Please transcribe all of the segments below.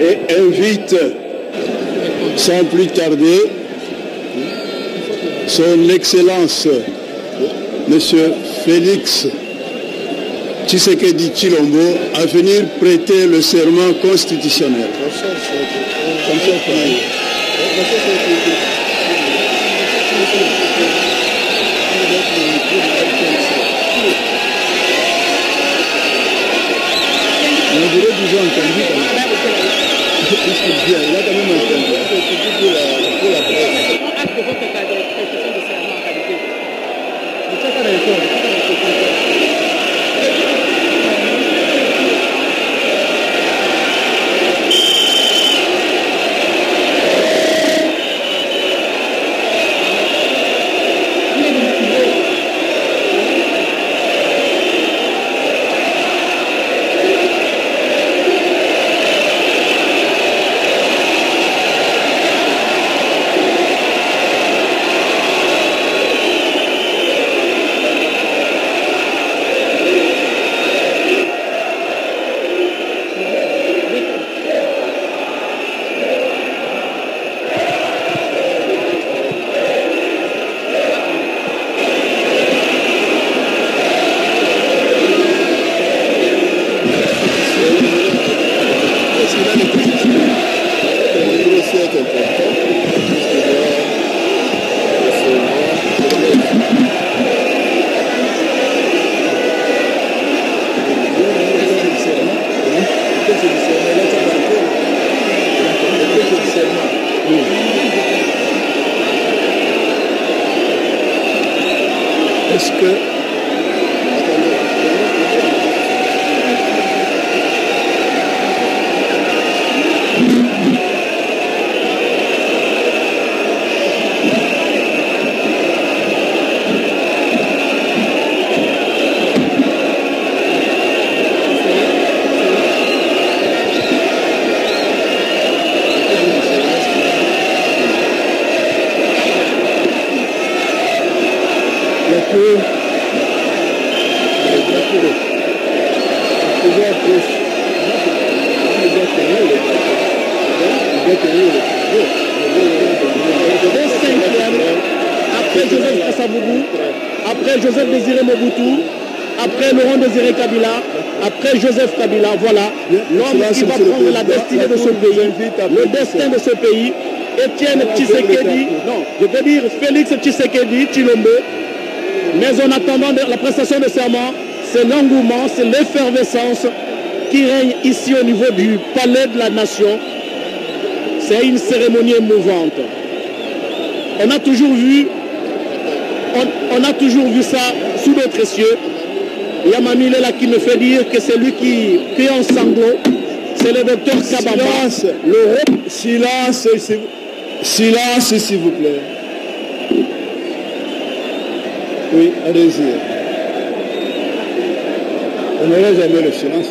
et invite sans plus tarder son Excellence Monsieur Félix Tshisekedi Tshilombo à venir prêter le serment constitutionnel. On dirait qu'ils ont entendu. Qu'est-ce qu'il dit? Il a quand même entendu. Pour la presse. Acte de votre prestation de serment en qualité. Vous êtes à l'école. Est-ce que... Après Joseph Désiré Mobutu, après Laurent Désiré Kabila, après Joseph Kabila, voilà, l'homme qui va prendre la destinée de ce pays, le destin de ce pays, Étienne Tshisekedi, non, je veux dire Félix Tshisekedi Tshilombo. Mais en attendant la prestation de serment, c'est l'engouement, c'est l'effervescence qui règne ici au niveau du palais de la nation. C'est une cérémonie émouvante. On a toujours vu ça sous d'autres cieux. Il y a Mamie là qui me fait dire que c'est lui qui est en sanglots. C'est le docteur Kabamba. Silence, s'il vous plaît. Oui, allez-y. On n'aurait jamais le silence.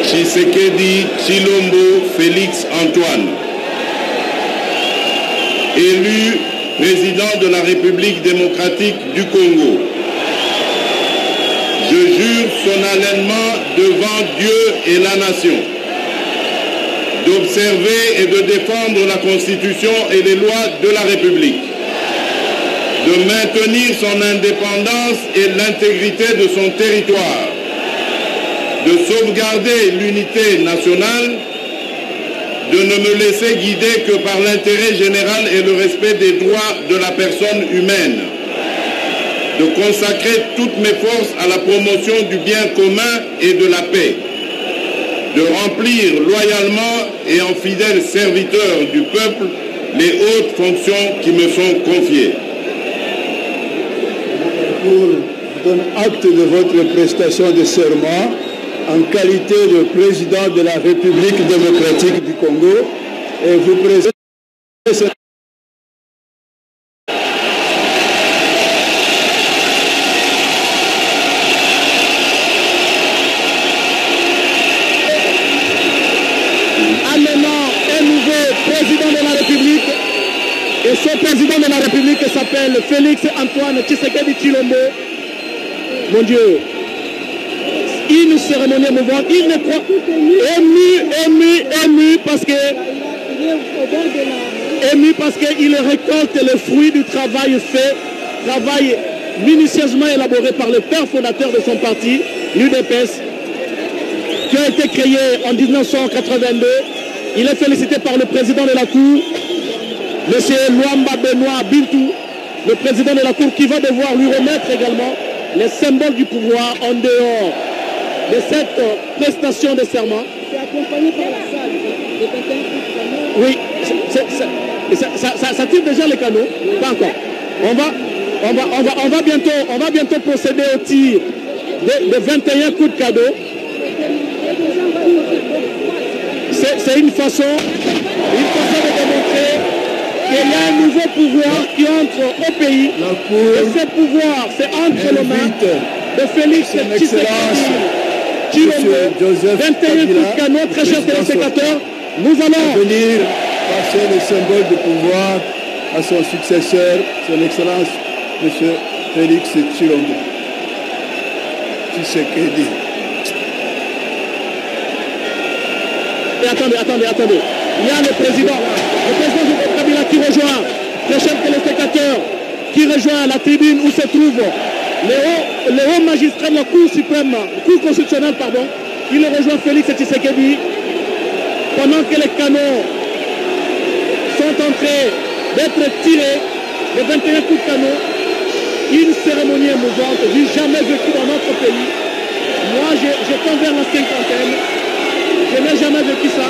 Tshisekedi Tshilombo Félix Antoine, élu président de la République démocratique du Congo, je jure solennellement devant Dieu et la nation d'observer et de défendre la Constitution et les lois de la République, de maintenir son indépendance et l'intégrité de son territoire, de sauvegarder l'unité nationale, de ne me laisser guider que par l'intérêt général et le respect des droits de la personne humaine, de consacrer toutes mes forces à la promotion du bien commun et de la paix, de remplir loyalement et en fidèle serviteur du peuple les hautes fonctions qui me sont confiées. Je donne acte de votre prestation de serment en qualité de président de la République démocratique du Congo et vous présente amenant un nouveau président de République s'appelle Félix Antoine Tshisekedi Tshilombo. Mon Dieu. Une cérémonie émouvante. Il ne croit ému parce qu'il récolte le fruit du travail fait, travail minutieusement élaboré par le père fondateur de son parti, l'UDPS, qui a été créé en 1982. Il est félicité par le président de la Cour, M. Luamba Benoît Bintou, le président de la Cour, qui va devoir lui remettre également les symboles du pouvoir en dehors de cette prestation de serment. C'est accompagné par la salle de 21 Oui, ça tire déjà les canaux. Pas encore. On va bientôt procéder au tir de 21 coups de cadeau. C'est une façon de démontrer qu'il y a un nouveau pouvoir qui entre au pays. Et ce pouvoir, c'est entre les mains de Félix Tshisekedi Tshilombo. 21 coups de canon, très chers téléspectateurs. Nous allons venir passer le symbole de pouvoir à son successeur, son Excellence, M. Félix Tshilombo. Tshisekedi. Et attendez. Il y a le président Joseph Kabila qui rejoint, les chers téléspectateurs, qui rejoint la tribune où se trouve le haut magistrat de la Cour suprême, Cour constitutionnelle, pardon. Il rejoint Félix Tshisekedi pendant que les canons sont en train d'être tirés, les 21 coups de canon. Une cérémonie émouvante, j'ai jamais vécu dans notre pays. Moi, je tends vers la cinquantaine. Je n'ai jamais vécu ça.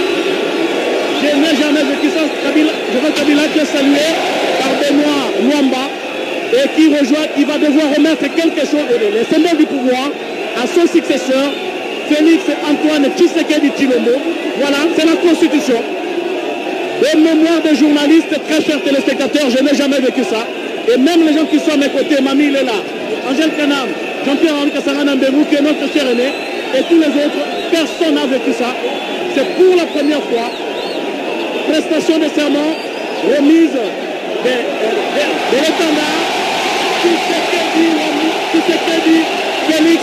Je veux Kabila qui est salué par Benoît Luamba et qui va devoir remettre quelque chose, les symboles du pouvoir, à son successeur, Félix Antoine Tshisekedi Tshilombo. Voilà, c'est la Constitution. Des mémoires de journalistes, très chers téléspectateurs, je n'ai jamais vécu ça. Et même les gens qui sont à mes côtés, Mamie, il est là. Angèle Kanam, Jean-Pierre-Henri Kassaranambérou, qui est notre cher aîné, et tous les autres, personne n'a vécu ça. C'est pour la première fois. Prestation de serment, remise de l'étendard, Tshisekedi, Félix,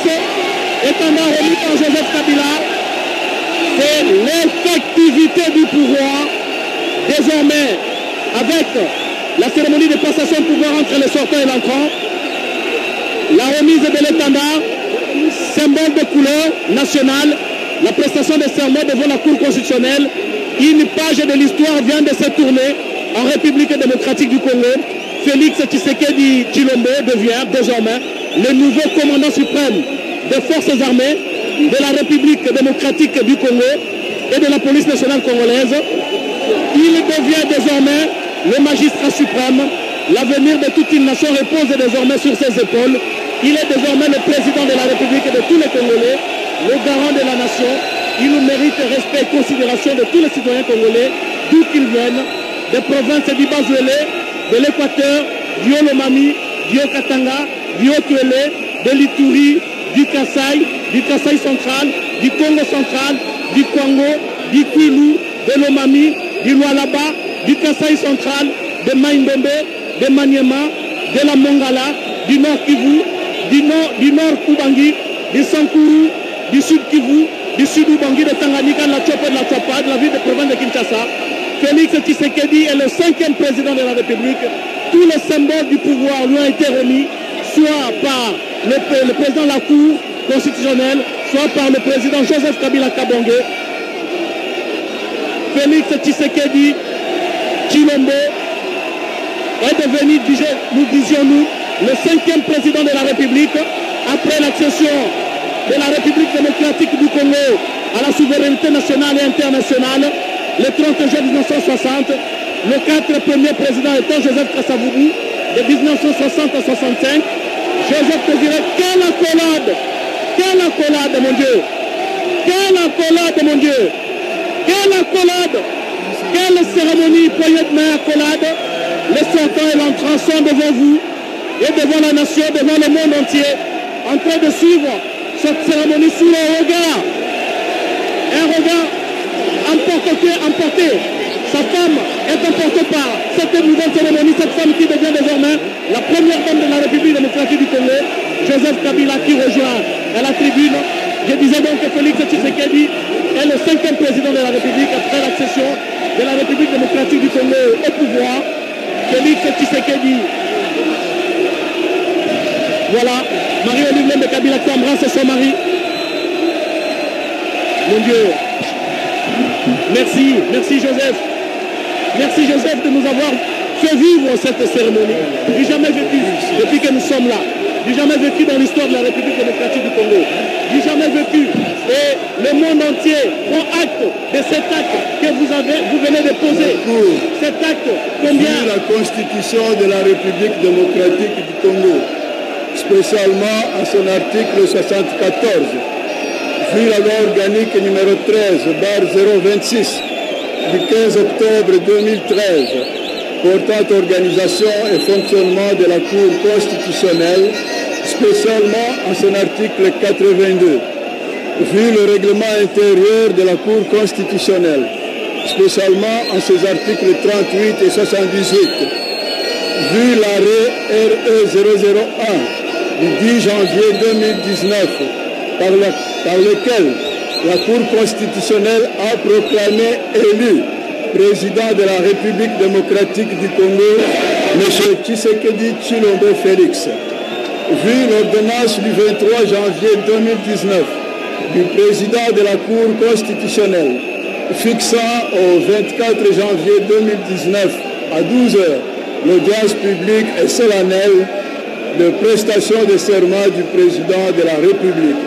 étendard remis par Joseph Kabila. C'est l'effectivité du pouvoir, désormais, avec la cérémonie de passation de pouvoir entre les sortants et l'entrant, la remise de l'étendard, symbole de couleur nationale, la prestation de serment devant la Cour constitutionnelle. Une page de l'histoire vient de se tourner en République démocratique du Congo. Félix Tshisekedi Tshilombo devient désormais le nouveau commandant suprême des forces armées de la République démocratique du Congo et de la police nationale congolaise. Il devient désormais le magistrat suprême. L'avenir de toute une nation repose désormais sur ses épaules. Il est désormais le président de la République et de tous les Congolais, le garant de la nation. Il mérite respect et considération de tous les citoyens congolais, d'où qu'ils viennent, des provinces du Bas-Ouélé, de l'Équateur, du Haut-Lomami, du Haut-Katanga, du Haut-Tuélé, de l'Ituri, du Kasaï central, du Congo central, du Kwango, du Kwilu, de l'Omami, du Lualaba, du Kasaï central, de Maïndombe, de Maniema, de la Mongala, du Nord Kivu, du Nord Kubangi, du Sankuru, du Sud Kivu, du Sud Ubangi, de Tanganyika, de la Tchopo, de la Tchapa, de la ville de province de Kinshasa. Félix Tshisekedi est le 5e président de la République. Tous les symboles du pouvoir lui ont été remis, soit par le président de la Cour constitutionnelle, soit par le président Joseph Kabila Kabonge. Félix Tshisekedi Tshilombo est devenu, nous disions-nous, le 5e président de la République après l'accession de la République démocratique du Congo à la souveraineté nationale et internationale le 30 juin 1960. Le 4 premier président étant Joseph Kasavubu de 1960 à 65. Joseph te dirait, quelle accolade mon Dieu, quelle cérémonie, poignée de main, accolade. Les sortants et l'entrant sont devant vous et devant la nation, devant le monde entier, en train de suivre cette cérémonie sous le regard. Un regard emporté. Sa femme est emporté par cette nouvelle cérémonie, cette femme qui devient désormais la première dame de la République démocratique du Congo, Joseph Kabila, qui rejoint à la tribune. Je disais donc que Félix Tshisekedi est le 5e président de la République après l'accession de la République démocratique du Congo au pouvoir. Félix Tshisekedi. Voilà, Marie-Olive de Kabila qui embrasse son mari. Mon Dieu. Merci, merci Joseph. Merci Joseph de nous avoir fait vivre cette cérémonie. J'ai jamais vécu depuis que nous sommes là. J'ai jamais vécu dans l'histoire de la République démocratique du Congo. J'ai jamais vécu. Et le monde entier prend acte de cet acte que vous venez de poser. Cet acte, combien? La Constitution de la République démocratique du Congo, spécialement à son article 74, vu la loi organique numéro 13/026 du 15 octobre 2013, portant organisation et fonctionnement de la Cour constitutionnelle, spécialement en son article 82, vu le règlement intérieur de la Cour constitutionnelle, spécialement en ses articles 38 et 78, vu l'arrêt RE 001 du 10 janvier 2019, par lequel la Cour constitutionnelle a proclamé élu président de la République démocratique du Congo, M. Tshisekedi Tshilombo Félix. Vu l'ordonnance du 23 janvier 2019 du président de la Cour constitutionnelle, fixant au 24 janvier 2019 à 12 h l'audience publique et solennelle de prestation de serment du président de la République.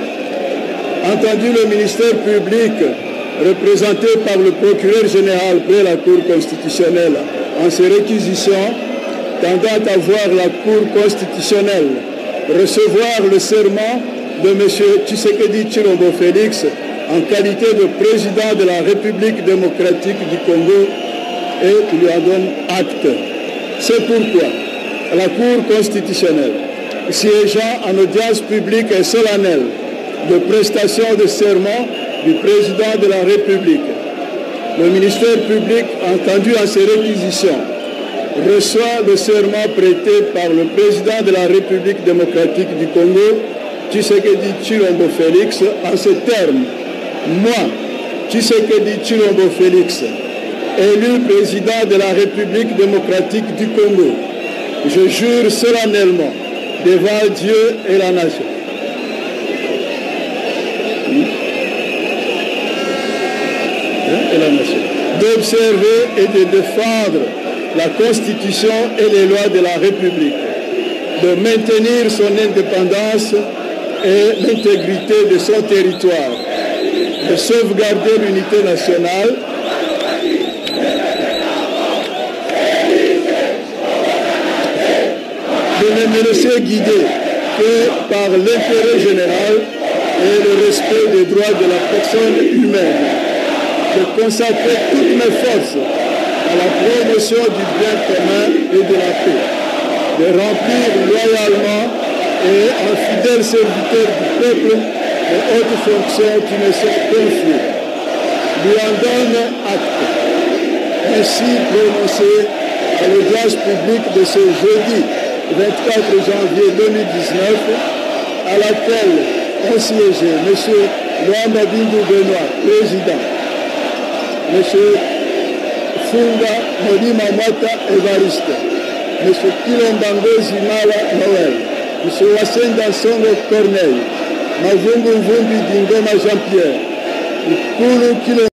Entendu le ministère public, représenté par le procureur général près la Cour constitutionnelle, en ses réquisitions, tendant à voir la Cour constitutionnelle recevoir le serment de M. Tshisekedi Tshilombo Félix en qualité de président de la République démocratique du Congo, et il lui en donne acte. C'est pourquoi la Cour constitutionnelle, siégeant en audience publique et solennelle de prestation de serment du président de la République, le ministère public, entendu en ses réquisitions, reçoit le serment prêté par le président de la République démocratique du Congo, Tshisekedi Tshilombo Félix, en ces termes: moi, Tshisekedi Tshilombo Félix, élu président de la République démocratique du Congo, je jure solennellement devant Dieu et la nation d'observer et de défendre la Constitution et les lois de la République, de maintenir son indépendance et l'intégrité de son territoire, de sauvegarder l'unité nationale, de ne me laisser guider que par l'intérêt général et le respect des droits de la personne humaine, de consacrer toutes mes forces à la promotion du bien commun et de la paix, de remplir loyalement et en fidèle serviteur du peuple les hautes fonctions qui me sont confiées. Lui en donne acte. Ainsi prononcé à l'audience publique de ce jeudi 24 janvier 2019, à laquelle ont siégé M. Luanda Bindu Benoît, président, M. Funga Molima Mata Evariste, M. Kilombango Zimala Noël, M. Wasenda Songo Corneille, Mavungu Vumbi Dingoma Jean-Pierre, Kulu Kilo